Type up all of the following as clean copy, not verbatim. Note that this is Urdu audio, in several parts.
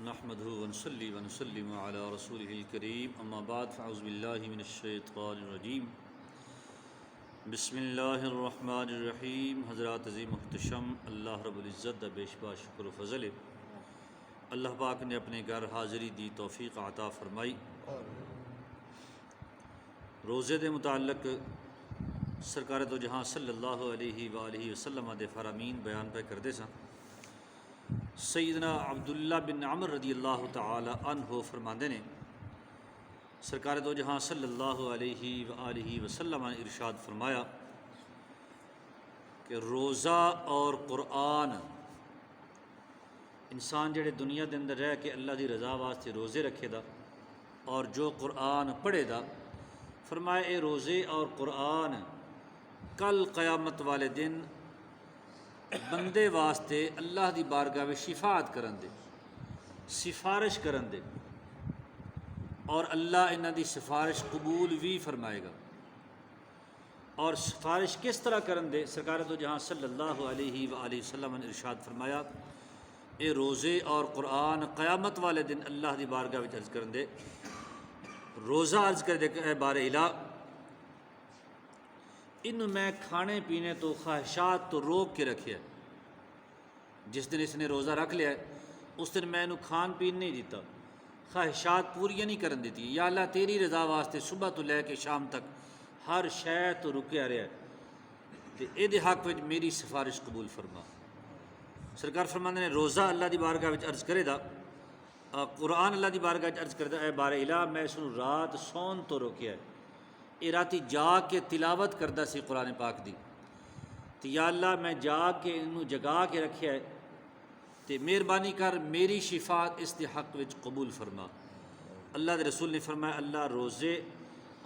نحمده ونصلي ونسلم على رسوله الكريم اما بعد فاعوذ بالله من الشیطان الرجیم بسم اللہ الرحمن الرحیم۔ حضرات عظیم محتشم، اللہ رب العزت دا بیشبا شکر و فضل ہے۔ اللہ پاک نے اپنے گھر حاضری دی توفیق عطا فرمائی۔ روزے دے متعلق سرکار دو جہاں صلی اللہ علیہ وآلہ وسلم دے فرامین بیان پہ کردے سن۔ سیدنا عبداللہ بن عمر رضی اللہ تعالی عنہ فرماندے نے سرکار دو جہاں صلی اللہ علیہ وآلہ وسلم نے ارشاد فرمایا کہ روزہ اور قرآن، انسان جڑے دنیا دے اندر رہ کے اللہ دی رضا واسطے روزے رکھے دا اور جو قرآن پڑھے دا، فرمایا اے روزے اور قرآن کل قیامت والے دن بندے واسطے اللہ دی بارگاہ میں شفاعت کرن دے، سفارش کرن دے، اور اللہ انہاں دی سفارش قبول بھی فرمائے گا۔ اور سفارش کس طرح کرن دے؟ سرکار دو جہاں صلی اللہ علیہ وآلہ وسلم نے ارشاد فرمایا اے روزے اور قرآن قیامت والے دن اللہ دی بارگاہ میں عرض کرن دے، روزہ عرض کر دے کہ اے بار الہ، انہوں میں کھانے پینے تو خواہشات تو روک کے رکھے۔ جس دن اس نے روزہ رکھ لیا ہے اس دن میں انہوں کھان پین نہیں دیتا، خواہشات پوریاں نہیں کرن دیتی۔ یا اللہ تیری رضا واسطے صبح تو لے کے شام تک ہر شے تو رکیا رہا ہے، تے اے دے حق وچ میری سفارش قبول فرما۔ سرکار فرماندے نے روزہ اللہ دی بارگاہ وچ عرض کرے دا، قرآن اللہ دی بارگاہ وچ عرض کردا اے بار الہ میں اس نوں رات سون تو روکیا ہے، اے راتی جاگ کے تلاوت کردا سی قرآن پاک دی، تے یا اللہ میں جاگ کے انہوں جگا کے رکھیا ہے، تے مہربانی کر میری شفاعت اس دے حق وچ قبول فرما۔ اللہ دے رسول نے فرمایا اللہ روزے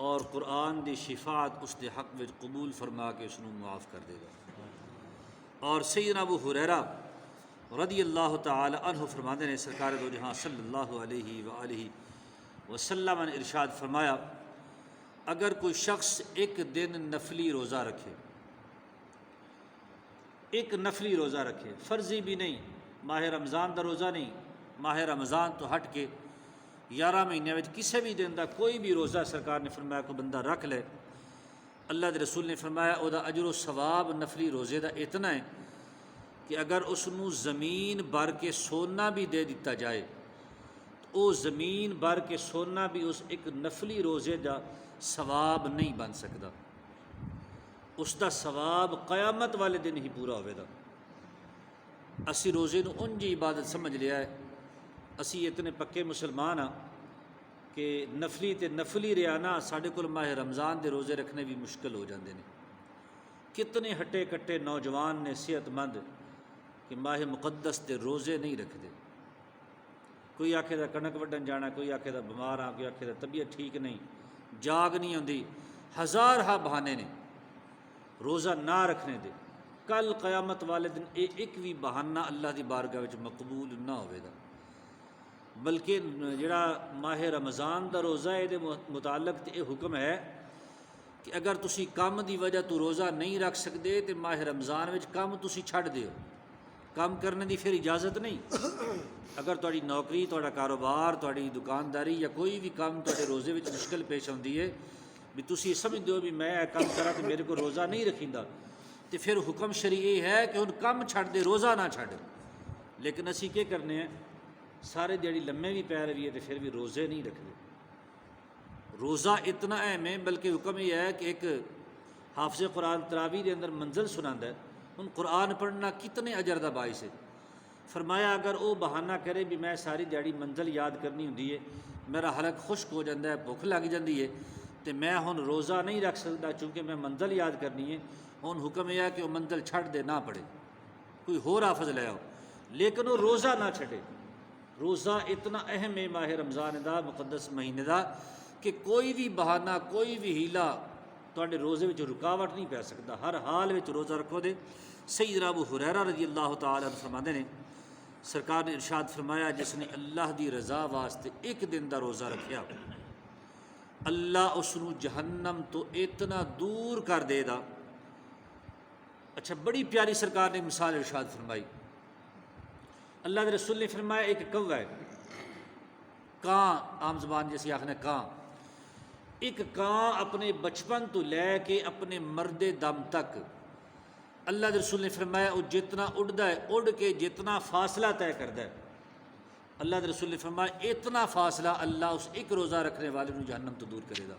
اور قرآن دی شفاعت اس دے حق وچ قبول فرما کے اس نوں معاف کر دے گا۔ اور سیدنا ابو ہریرہ رضی اللہ تعالی عنہ فرماتے ہیں سرکار دو جہاں صلی اللہ علیہ وآلہ وسلم نے ارشاد فرمایا اگر کوئی شخص ایک دن نفلی روزہ رکھے، ایک نفلی روزہ رکھے، فرضی بھی نہیں، ماہ رمضان دا روزہ نہیں، ماہ رمضان تو ہٹ کے 11 مہینے میں کسی بھی دن دا کوئی بھی روزہ سرکار نے فرمایا کوئی بندہ رکھ لے، اللہ دے رسول نے فرمایا او دا اجر و ثواب نفلی روزے دا اتنا ہے کہ اگر اس نوں زمین بھر کے سونا بھی دے دیتا جائے تو او زمین بھر کے سونا بھی اس ایک نفلی روزے دا ثواب نہیں بن سکتا، اس دا ثواب قیامت والے دن ہی پورا ہوئے دا۔ اسی روزے نو انجی عبادت سمجھ لیا ہے، اسی اتنے پکے مسلمان ہاں کہ نفلی تے نفلی ریانا ساڈے کول ماہ رمضان دے روزے رکھنے بھی مشکل ہو جاندے نے۔ کتنے ہٹے کٹے نوجوان نے صحت مند کہ ماہ مقدس دے روزے نہیں رکھتے، کوئی آکھے دا کنک وڈن جانا، کوئی آکھے دا بیمار ہاں، کوئی آکھے دا طبیعت ٹھیک نہیں، جاگ نہیں ہوندی، ہزار ہا بہانے نے روزہ نہ رکھنے دے۔ کل قیامت والے دن ایک بھی بہانہ اللہ دی بارگاہ وچ مقبول نہ ہوئے دا، بلکہ جڑا ماہ رمضان دا روزہ ہے دے متعلق تے حکم ہے کہ اگر تسی کام دی وجہ تو روزہ نہیں رکھ سکتے تے ماہ رمضان وچ کام تسی چھڈ دیو، کام کرنے دی پھر اجازت نہیں۔ اگر تہاڈی نوکری، تہاڈا کاروبار، تہاڈی دکانداری یا کوئی بھی کام تہاڈے روزے وچ مشکل پیش آندی ہے بھی تسی سمجھ دو بھی میں اے کام کرا تے میرے کو روزہ نہیں رکھیندا، تے پھر حکم شرعی ہے کہ ہن کم چھڈ دے، روزہ نہ چھڈ۔ لیکن اسی کیا کرنے ہیں، سارے دیہڑی لمے بھی پے رہی ہے تے پھر بھی روزے نہیں رکھتے۔ روزہ اتنا اہم ہے، بلکہ حکم یہ ہے کہ ایک حافظ قرآن تراویح دے اندر منزل سناندا ہے، ان قرآن پڑھنا کتنے اجر دا باعث ہے۔ فرمایا اگر وہ بہانہ کرے بھی میں ساری دیہڑی منزل یاد کرنی ہوندی ہے، میرا حلق خشک ہو جاتا ہے، بھوک لگ جاتی ہے، تو میں ہن روزہ نہیں رکھ سکتا چونکہ میں منزل یاد کرنی ہے، ہن حکم یہ ہے کہ وہ منزل چھڈ دے، نہ پڑھے، کوئی ہور حافظ لے آؤ، لیکن وہ روزہ نہ چھڈے۔ روزہ اتنا اہم ہے ماہ رمضان دا، مقدس مہینے دا، کہ کوئی بھی بہانہ، کوئی بھی ہیلا تواڈے روزے وچ رکاوٹ نہیں پی سکتا، ہر حال وچ روزہ رکھو دے۔ سیدنا ابو ہریرہ رضی اللہ تعالی عنہ فرماندے نے سرکار نے ارشاد فرمایا جس نے اللہ دی رضا واسطے ایک دن دا روزہ رکھیا اللہ اس نوں جہنم تو اتنا دور کر دے دا۔ اچھا، بڑی پیاری سرکار نے مثال ارشاد فرمائی، اللہ کے رسول نے فرمایا ایک کوا ہے، کاں عام زبان جیسی آخنے کاں، ایک کاں اپنے بچپن تو لے کے اپنے مرد دم تک اللہ کے رسول نے فرمایا وہ جتنا اڑتا ہے اڑ کے جتنا فاصلہ طے کرتا ہے، اللہ کے رسول نے فرمایا اتنا فاصلہ اللہ اس ایک روزہ رکھنے والے کو جہنم تو دور کرے گا۔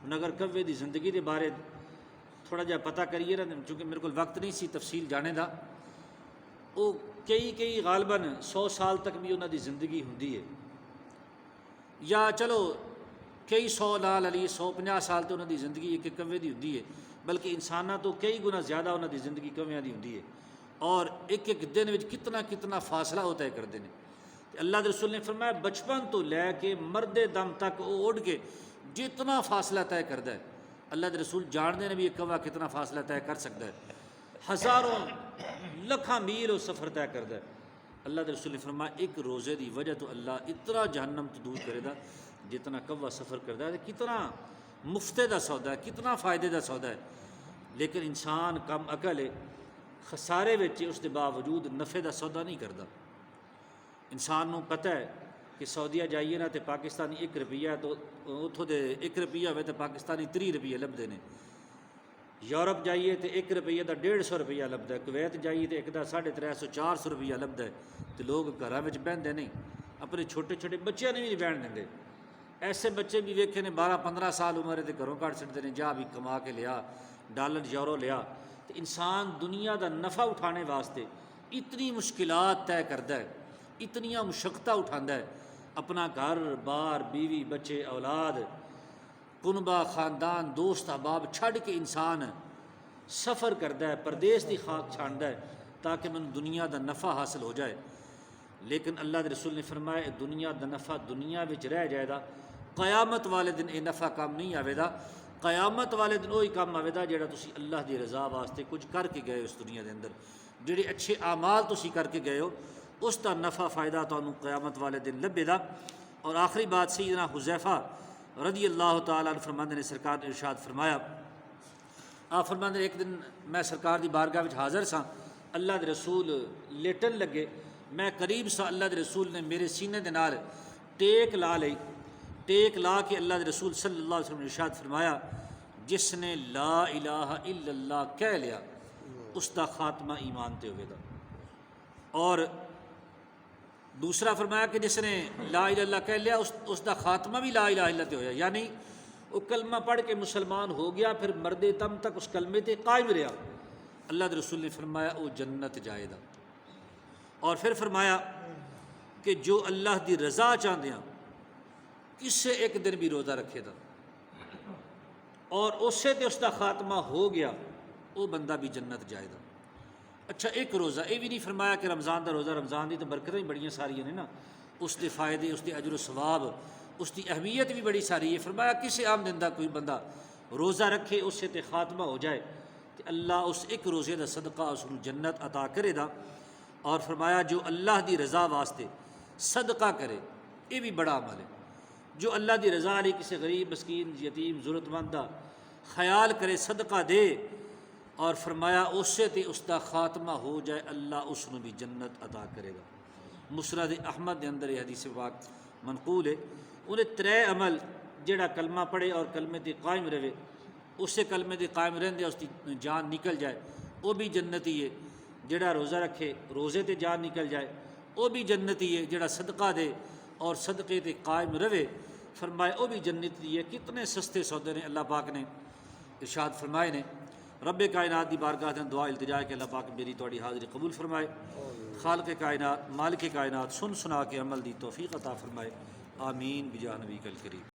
ہن اگر کوے دی زندگی کے بارے تھوڑا جہا پتہ کریے نا، چونکہ میرے کو وقت نہیں سی تفصیل جانے دا، وہ کئی غالباً 100 سال تک بھی انہوں دی زندگی ہوندی ہے، یا چلو کئی 100 نال علی 150 سال تو انہوں دی زندگی ایک کوے دی ہوندی ہے، بلکہ انساناں تو کئی گنا زیادہ انہوں دی زندگی کویاں دی ہوندی ہے، اور ایک ایک دن وچ کتنا فاصلہ ہوتا ہے کرتے ہیں۔ اللہ کے رسول نے فرمایا بچپن تو لے کے مرد دم تک وہ اڑ کے جتنا فاصلہ طے کرتا ہے، اللہ کے رسول جانتے ہیں بھی ایک کوا کتنا فاصلہ طے کر سکتا ہے، ہزاروں لکھاں میل وہ سفر طے کرتا ہے۔ اللہ کے رسول نے فرمایا ایک روزے دی وجہ تو اللہ اتنا جہنم تو دور کرے گا جتنا کوا سفر کرتا ہے، کتنا مفتے دا سودا ہے، کتنا فائدے دا سودا ہے۔ لیکن انسان کم عقل ہے، خسارے وچ اس کے باوجود نفع دا سودا نہیں کرتا۔ انسان نو پتہ ہے کہ سعودیہ جائیے نا تو پاکستانی 1 روپیہ تو اتوں دے 1 روپیہ ہوئے تو پاکستانی 3 روپیے لبھتے ہیں، یورپ جائیے تو 1 روپیہ دا 150 روپیہ لبھتا ہے، کویت جائیے تو ایک دا 350 400 روپیہ لبھتا ہے، تو لوگ گھراں وچ بہندے نہیں، اپنے چھوٹے چھوٹے بچیاں نے بھی نہیں بہن دیں۔ ایسے بچے بھی ویکھے نے 12-15 سال عمر ہے تو گھروں کٹ سکتے ہیں، جا بھی کما کے لیا ڈالر یورو لیا۔ تو انسان دنیا دا نفع اٹھانے واسطے اتنی مشکلات طے کرتا ہے، اتنیاں مشقتیں اٹھاتا ہے، اپنا گھر بار بیوی بچے اولاد کنبہ خاندان دوست احباب چھڑ کے انسان سفر کرتا ہے، پردیس دی خاک چھاندا ہے تاکہ من دنیا دا نفع حاصل ہو جائے۔ لیکن اللہ کے رسول نے فرمایا اے دنیا دا نفع دنیا وچ رہ جائے گا، قیامت والے دن اے نفع کام نہیں آئے گا۔ قیامت والے دن وہی کام آئے گا جہاں تسی اللہ دی رضا واسطے کچھ کر کے گئے ہو اس دنیا دے اندر، جڑے اچھے اعمال تسی کر کے گئے ہو اس کا نفع فائدہ تمہیں قیامت والے دن لبے گا۔ اور آخری بات سیدنا حذیفہ رضی اللہ تعالیٰ عنہ فرماندے نے، سرکار نے ارشاد فرمایا، آپ فرماندے ایک دن میں سرکار دی بارگاہ وچ حاضر سا، اللہ دے رسول لیٹن لگے، میں قریب سا، اللہ دے رسول نے میرے سینے دے نال ٹیک لا لئی، ٹیک لا کے اللہ دے رسول صلی اللہ علیہ وسلم نے ارشاد فرمایا جس نے لا الہ الا اللہ کہہ لیا اس دا خاتمہ ایمان تے ہوئے گا، اور دوسرا فرمایا کہ جس نے لا الہ الا اللہ کہہ لیا اس دا خاتمہ بھی لا الہ الا اللہ تے ہویا، یعنی وہ کلمہ پڑھ کے مسلمان ہو گیا پھر مرد دم تک اس کلمے تے قائم رہا، اللہ کے رسول نے فرمایا وہ جنت جائے گا۔ اور پھر فرمایا کہ جو اللہ دی رضا چاہتے ہیں کسے ایک دن بھی روزہ رکھے دا اور اسے تے اس دا خاتمہ ہو گیا وہ بندہ بھی جنت جائے گا۔ اچھا ایک روزہ یہ بھی نہیں فرمایا کہ رمضان دا روزہ، رمضان دی تو برکتیں ہی بڑی ساری ہیں نا، اس دے فائدے اس دے اجر و ثواب اس دی اہمیت بھی بڑی ساری ہے۔ فرمایا کسی عام دن دا کوئی بندہ روزہ رکھے اس سے تے خاتمہ ہو جائے کہ اللہ اس ایک روزے دا صدقہ اس کو جنت عطا کرے دا۔ اور فرمایا جو اللہ دی رضا واسطے صدقہ کرے یہ بھی بڑا عمل ہے، جو اللہ دی رضا علی کسی غریب مسکین یتیم ضرورت مند دا خیال کرے صدقہ دے، اور فرمایا اس سے تے اس دا خاتمہ ہو جائے اللہ اس نے بھی جنت عطا کرے گا۔ مسند احمد دے اندر یہ حدیث پاک منقول ہے۔ انہیں 3 عمل جڑا کلمہ پڑھے اور کلمے تے قائم رہے، اس سے کلمے تے قائم رہندے اس دی جان نکل جائے وہ بھی جنتی ہے، جڑا روزہ رکھے روزے تے جان نکل جائے وہ بھی جنتی ہے، جڑا صدقہ دے اور صدقے تے قائم رہے فرمائے وہ بھی جنتی ہے۔ کتنے سستے سودے نے اللہ پاک نے ارشاد فرمائے نے۔ رب کائنات دی بارگاہ میں دعا التجا کہ اللہ پاک میری تواڈی حاضری قبول فرمائے، خالق کائنات مالک کائنات سن سنا کے عمل دی توفیق عطا فرمائے، آمین بجاہ نبی الکریم۔